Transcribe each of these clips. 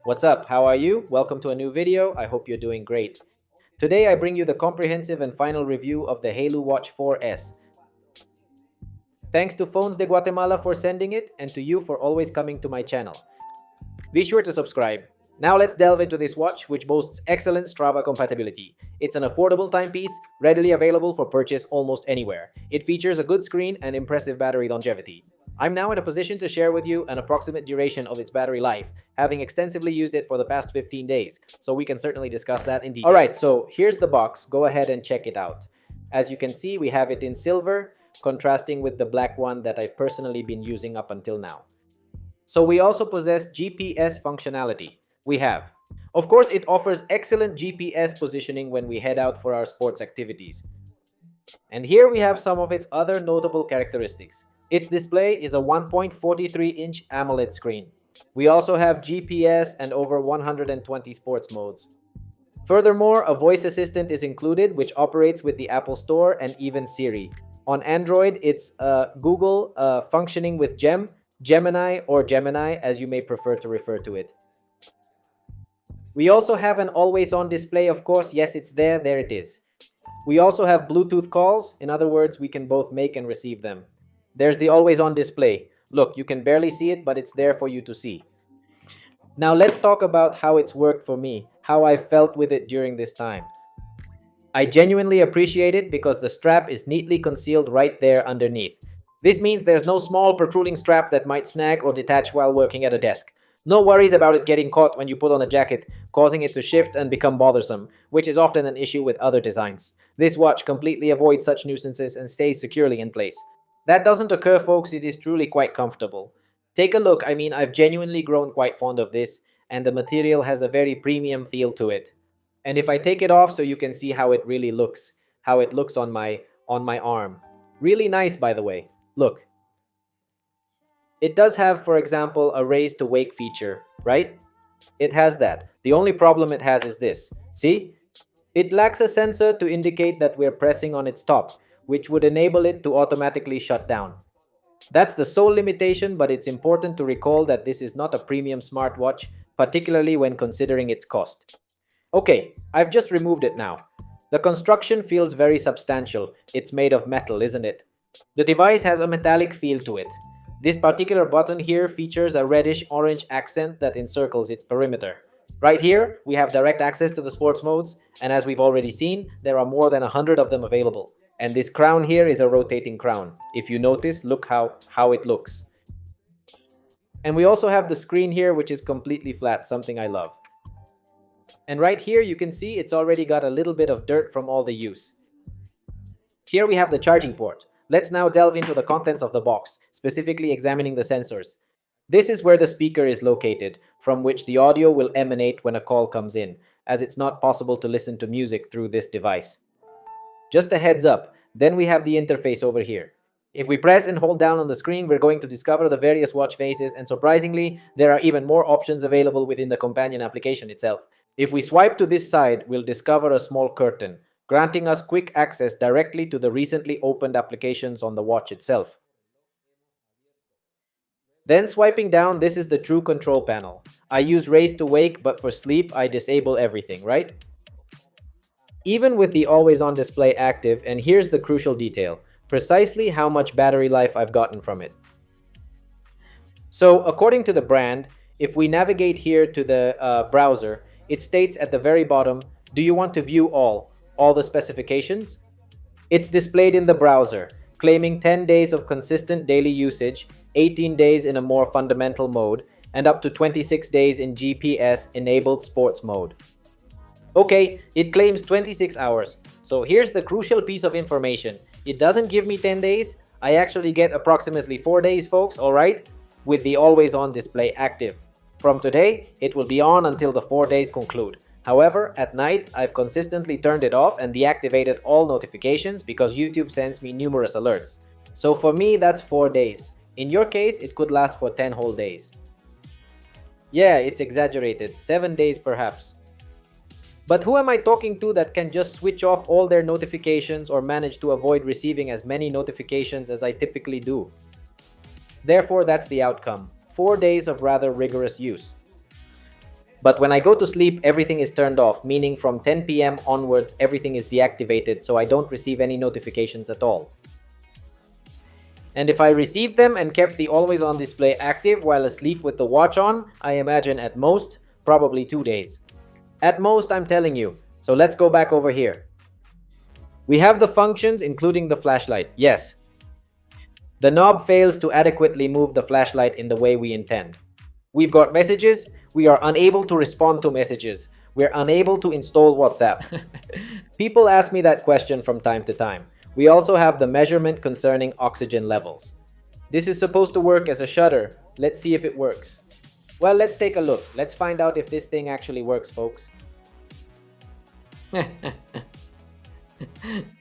What's up? How are you? Welcome to a new video. I hope you're doing great. Today I bring you the comprehensive and final review of the Haylou Watch 4S. Thanks to Phones de Guatemala for sending it and to you for always coming to my channel. Be sure to subscribe. Now let's delve into this watch, which boasts excellent Strava compatibility. It's an affordable timepiece, readily available for purchase almost anywhere. It features a good screen and impressive battery longevity. I'm now in a position to share with you an approximate duration of its battery life, having extensively used it for the past 15 days, so we can certainly discuss that in detail. Alright, so here's the box. Go ahead and check it out. As you can see, we have it in silver, contrasting with the black one that I've personally been using up until now. So we also possess GPS functionality. We have. Of course, it offers excellent GPS positioning when we head out for our sports activities. And here we have some of its other notable characteristics. Its display is a 1.43-inch AMOLED screen. We also have GPS and over 120 sports modes. Furthermore, a voice assistant is included, which operates with the Apple Store and even Siri. On Android, it's Google functioning with Gemini, or Gemini, as you may prefer to refer to it. We also have an always-on display, of course. Yes, it's there. There it is. We also have Bluetooth calls. In other words, we can both make and receive them. There's the always-on display. Look, you can barely see it, but it's there for you to see. Now let's talk about how it's worked for me, how I felt with it during this time. I genuinely appreciate it because the strap is neatly concealed right there underneath. This means there's no small protruding strap that might snag or detach while working at a desk. No worries about it getting caught when you put on a jacket, causing it to shift and become bothersome, which is often an issue with other designs. This watch completely avoids such nuisances and stays securely in place. That doesn't occur, folks. It is truly quite comfortable. Take a look. I mean, I've genuinely grown quite fond of this, and the material has a very premium feel to it. And if I take it off so you can see how it really looks, how it looks on my arm. Really nice, by the way. Look. It does have, for example, a raise to wake feature, right? It has that. The only problem it has is this. See? It lacks a sensor to indicate that we're pressing on its top, which would enable it to automatically shut down. That's the sole limitation, but it's important to recall that this is not a premium smartwatch, particularly when considering its cost. Okay, I've just removed it now. The construction feels very substantial. It's made of metal, isn't it? The device has a metallic feel to it. This particular button here features a reddish-orange accent that encircles its perimeter. Right here, we have direct access to the sports modes, and as we've already seen, there are more than 100 of them available. And this crown here is a rotating crown. If you notice, look how it looks. And we also have the screen here, which is completely flat, something I love. And right here, you can see it's already got a little bit of dirt from all the use. Here we have the charging port. Let's now delve into the contents of the box, specifically examining the sensors. This is where the speaker is located, from which the audio will emanate when a call comes in, as it's not possible to listen to music through this device. Just a heads up, then we have the interface over here. If we press and hold down on the screen, we're going to discover the various watch faces, and surprisingly, there are even more options available within the companion application itself. If we swipe to this side, we'll discover a small curtain, granting us quick access directly to the recently opened applications on the watch itself. Then swiping down, this is the true control panel. I use raise to wake, but for sleep, I disable everything, right? Even with the always-on display active, and here's the crucial detail, precisely how much battery life I've gotten from it. So, according to the brand, if we navigate here to the browser, it states at the very bottom, do you want to view all the specifications? It's displayed in the browser, claiming 10 days of consistent daily usage, 18 days in a more fundamental mode, and up to 26 days in GPS-enabled sports mode. Okay, it claims 26 hours. So here's the crucial piece of information. It doesn't give me 10 days. I actually get approximately 4 days, folks, alright? With the always-on display active. From today, it will be on until the 4 days conclude. However, at night, I've consistently turned it off and deactivated all notifications because YouTube sends me numerous alerts. So for me, that's 4 days. In your case, it could last for 10 whole days. Yeah, it's exaggerated. 7 days perhaps. But who am I talking to that can just switch off all their notifications or manage to avoid receiving as many notifications as I typically do? Therefore, that's the outcome. 4 days of rather rigorous use. But when I go to sleep, everything is turned off, meaning from 10 p.m. onwards, everything is deactivated, so I don't receive any notifications at all. And if I received them and kept the always on display active while asleep with the watch on, I imagine at most, probably 2 days. At most, I'm telling you. So let's go back over here. We have the functions, including the flashlight. Yes. The knob fails to adequately move the flashlight in the way we intend. We've got messages. We are unable to respond to messages. We're unable to install WhatsApp. People ask me that question from time to time. We also have the measurement concerning oxygen levels. This is supposed to work as a shutter. Let's see if it works. Well, let's take a look. Let's find out if this thing actually works, folks.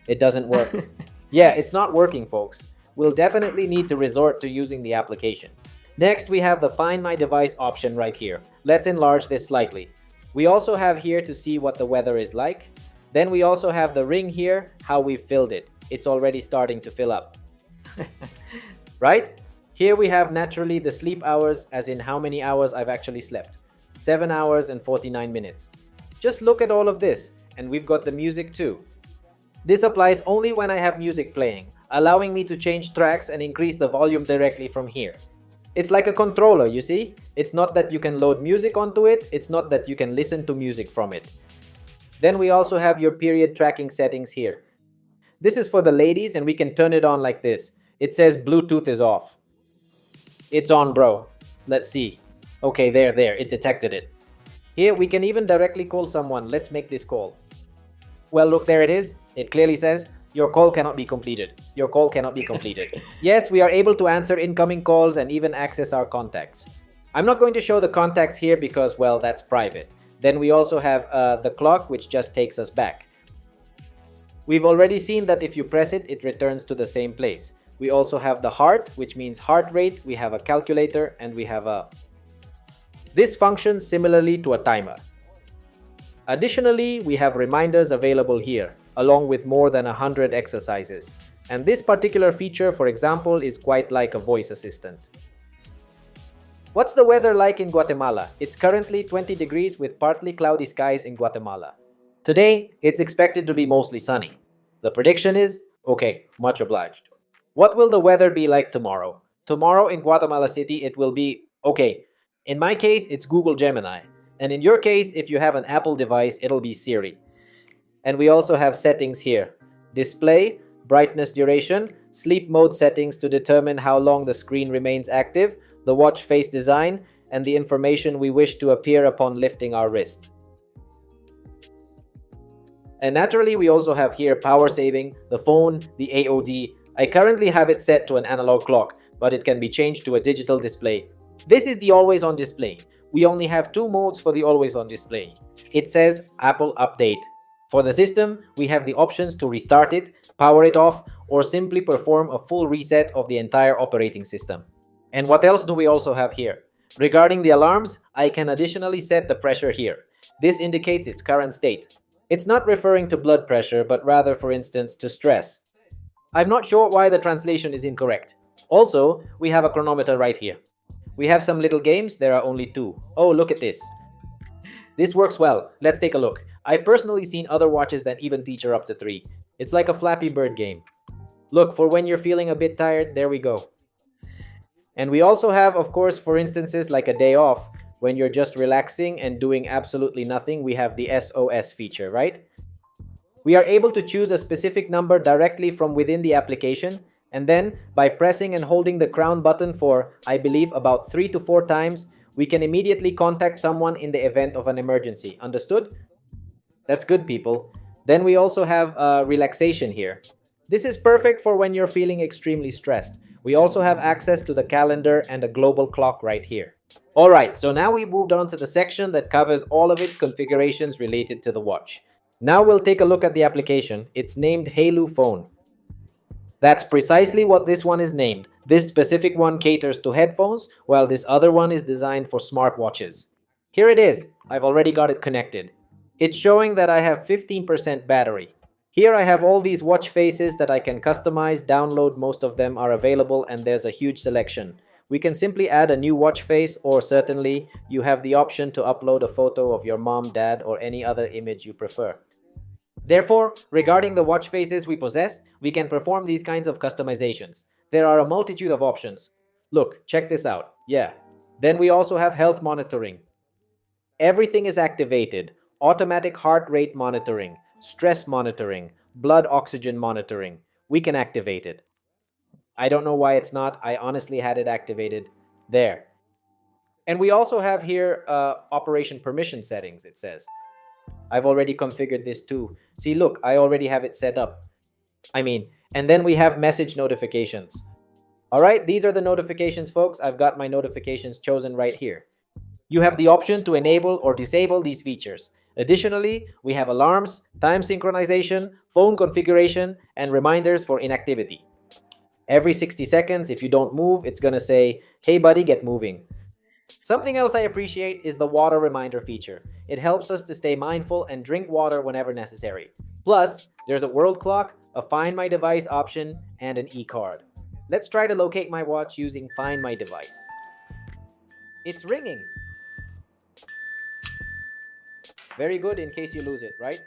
It doesn't work. Yeah, it's not working, folks. We'll definitely need to resort to using the application. Next, we have the Find My Device option right here. Let's enlarge this slightly. We also have here to see what the weather is like. Then we also have the ring here, how we've filled it. It's already starting to fill up. Right? Here we have naturally the sleep hours, as in how many hours I've actually slept. 7 hours and 49 minutes. Just look at all of this, and we've got the music too. This applies only when I have music playing, allowing me to change tracks and increase the volume directly from here. It's like a controller, you see? It's not that you can load music onto it, it's not that you can listen to music from it. Then we also have your period tracking settings here. This is for the ladies and we can turn it on like this. It says Bluetooth is off. It's on, bro. Let's see. Okay, there, it detected it. Here we can even directly call someone. Let's make this call. Well, look, there it is. It clearly says, your call cannot be completed. Your call cannot be completed. Yes, we are able to answer incoming calls and even access our contacts. I'm not going to show the contacts here because, well, that's private. Then we also have the clock, which just takes us back. We've already seen that if you press it, it returns to the same place. We also have the heart, which means heart rate. We have a calculator and we have a... This functions similarly to a timer. Additionally, we have reminders available here, along with more than 100 exercises. And this particular feature, for example, is quite like a voice assistant. What's the weather like in Guatemala? It's currently 20 degrees with partly cloudy skies in Guatemala. Today, it's expected to be mostly sunny. The prediction is, okay, much obliged. What will the weather be like tomorrow? Tomorrow in Guatemala City, it will be, okay, in my case, it's Google Gemini. And in your case, if you have an Apple device, it'll be Siri. And we also have settings here. Display, brightness duration, sleep mode settings to determine how long the screen remains active, the watch face design, and the information we wish to appear upon lifting our wrist. And naturally, we also have here power saving, the phone, the AOD. I currently have it set to an analog clock, but it can be changed to a digital display. This is the always on display. We only have 2 modes for the always on display. It says Apple Update. For the system, we have the options to restart it, power it off, or simply perform a full reset of the entire operating system. And what else do we also have here? Regarding the alarms, I can additionally set the pressure here. This indicates its current state. It's not referring to blood pressure, but rather, for instance, to stress. I'm not sure why the translation is incorrect. Also, we have a chronometer right here. We have some little games, there are only 2. Oh, look at this. This works well. Let's take a look. I've personally seen other watches that even feature up to 3. It's like a Flappy Bird game. Look, for when you're feeling a bit tired, there we go. And we also have, of course, for instances like a day off, when you're just relaxing and doing absolutely nothing, we have the SOS feature, right? We are able to choose a specific number directly from within the application, and then by pressing and holding the crown button for, I believe, about 3 to 4 times, we can immediately contact someone in the event of an emergency. Understood? That's good, people. Then we also have relaxation here. This is perfect for when you're feeling extremely stressed. We also have access to the calendar and a global clock right here. Alright, so now we moved on to the section that covers all of its configurations related to the watch. Now we'll take a look at the application. It's named Haylou Phone. That's precisely what this one is named. This specific one caters to headphones, while this other one is designed for smartwatches. Here it is. I've already got it connected. It's showing that I have 15% battery. Here I have all these watch faces that I can customize, download. Most of them are available and there's a huge selection. We can simply add a new watch face, or certainly you have the option to upload a photo of your mom, dad, or any other image you prefer. Therefore, regarding the watch faces we possess, we can perform these kinds of customizations. There are a multitude of options. Look, check this out. Yeah. Then we also have health monitoring. Everything is activated. Automatic heart rate monitoring, stress monitoring, blood oxygen monitoring. We can activate it. I don't know why it's not. I honestly had it activated. There. And we also have here operation permission settings, it says. I've already configured this too. See, look, I already have it set up. And then we have message notifications. All right, these are the notifications, folks. I've got my notifications chosen right here. You have the option to enable or disable these features. Additionally, we have alarms, time synchronization, phone configuration, and reminders for inactivity. Every 60 seconds, if you don't move, it's gonna say, hey buddy, get moving. Something else I appreciate is the water reminder feature. It helps us to stay mindful and drink water whenever necessary. Plus, there's a world clock, a Find My Device option, and an e-card. Let's try to locate my watch using Find My Device. It's ringing. Very good in case you lose it, right?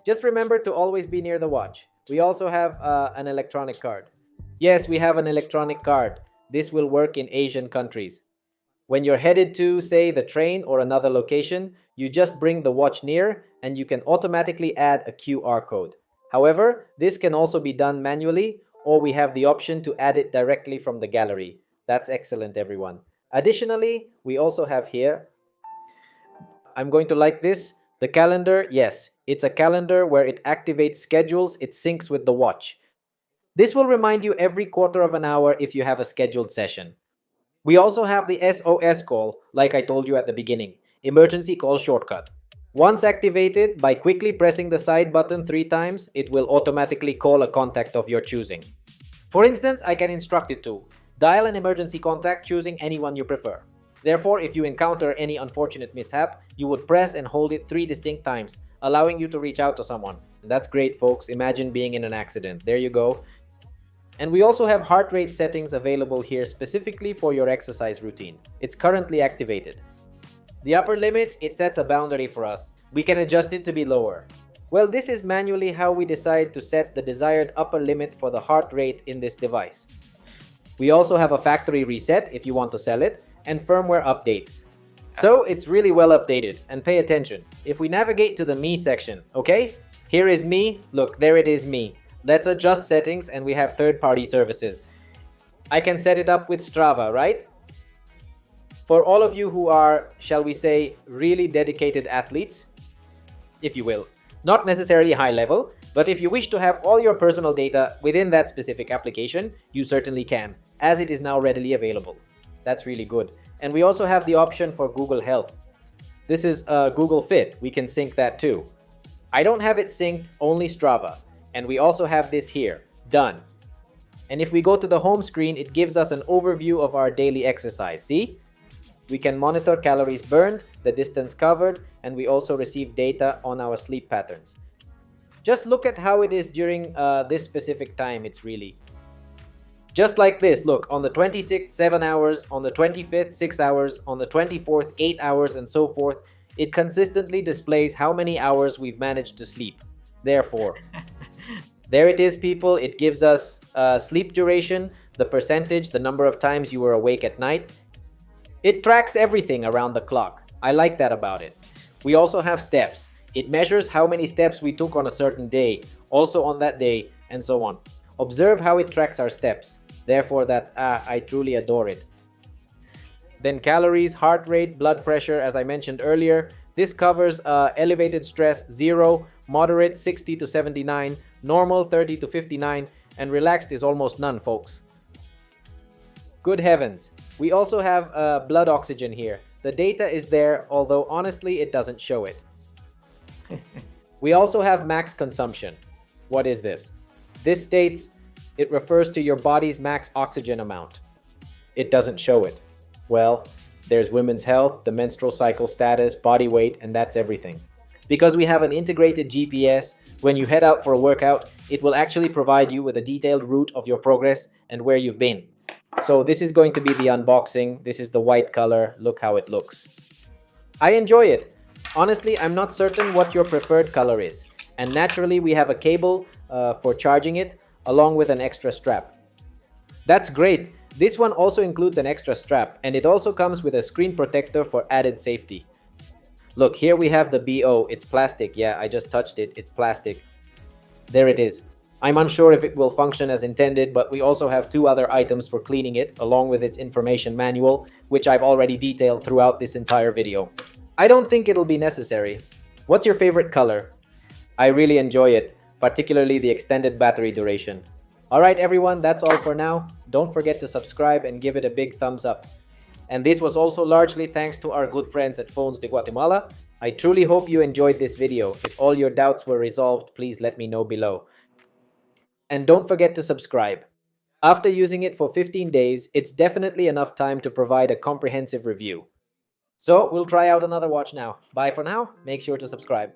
Just remember to always be near the watch. We also have an electronic card. Yes, we have an electronic card. This will work in Asian countries. When you're headed to, say, the train or another location, you just bring the watch near and you can automatically add a QR code. However, this can also be done manually, or we have the option to add it directly from the gallery. That's excellent, everyone. Additionally, we also have here, I'm going to like this, the calendar. Yes, it's a calendar where it activates schedules, it syncs with the watch. This will remind you every quarter of an hour if you have a scheduled session. We also have the SOS call, like I told you at the beginning, emergency call shortcut. Once activated, by quickly pressing the side button 3 times, it will automatically call a contact of your choosing. For instance, I can instruct it to dial an emergency contact choosing anyone you prefer. Therefore, if you encounter any unfortunate mishap, you would press and hold it 3 distinct times, allowing you to reach out to someone. And that's great, folks. Imagine being in an accident. There you go. And we also have heart rate settings available here specifically for your exercise routine. It's currently activated. The upper limit, it sets a boundary for us. We can adjust it to be lower. Well, this is manually how we decide to set the desired upper limit for the heart rate in this device. We also have a factory reset if you want to sell it, and firmware update. So it's really well updated. And pay attention. If we navigate to the Me section, okay? Here is Me. Look, there it is Me. Let's adjust settings and we have third-party services. I can set it up with Strava, right? For all of you who are, shall we say, really dedicated athletes, if you will, not necessarily high level, but if you wish to have all your personal data within that specific application, you certainly can, as it is now readily available. That's really good. And we also have the option for Google Health. This is Google Fit. We can sync that too. I don't have it synced, only Strava. And we also have this here, done. And if we go to the home screen, it gives us an overview of our daily exercise. See? We can monitor calories burned, the distance covered, and we also receive data on our sleep patterns. Just look at how it is during this specific time. It's really just like this. Look, on the 26th, 7 hours, on the 25th, 6 hours, on the 24th, 8 hours, and so forth. It consistently displays how many hours we've managed to sleep. Therefore, there it is, people. It gives us sleep duration, the percentage, the number of times you were awake at night. It tracks everything around the clock. I like that about it. We also have steps. It measures how many steps we took on a certain day, also on that day, and so on. Observe how it tracks our steps. Therefore, I truly adore it. Then calories, heart rate, blood pressure, as I mentioned earlier. This covers elevated stress 0, moderate 60 to 79, normal 30 to 59, and relaxed is almost none, folks. Good heavens. We also have blood oxygen here. The data is there, although honestly it doesn't show it. We also have max consumption. What is this? This states it refers to your body's max oxygen amount. It doesn't show it. Well, there's women's health, the menstrual cycle status, body weight, and that's everything. Because we have an integrated GPS, when you head out for a workout, it will actually provide you with a detailed route of your progress and where you've been. So this is going to be the unboxing. This is the white color. Look how it looks. I enjoy it. Honestly, I'm not certain what your preferred color is. And naturally, we have a cable for charging it, along with an extra strap. That's great. This one also includes an extra strap, and it also comes with a screen protector for added safety. Look, here we have the BO. It's plastic. Yeah, I just touched it. It's plastic. There it is. I'm unsure if it will function as intended, but we also have two other items for cleaning it, along with its information manual, which I've already detailed throughout this entire video. I don't think it'll be necessary. What's your favorite color? I really enjoy it, particularly the extended battery duration. Alright everyone, that's all for now. Don't forget to subscribe and give it a big thumbs up. And this was also largely thanks to our good friends at Phones de Guatemala. I truly hope you enjoyed this video. If all your doubts were resolved, please let me know below. And don't forget to subscribe. After using it for 15 days, it's definitely enough time to provide a comprehensive review. So we'll try out another watch now. Bye for now. Make sure to subscribe.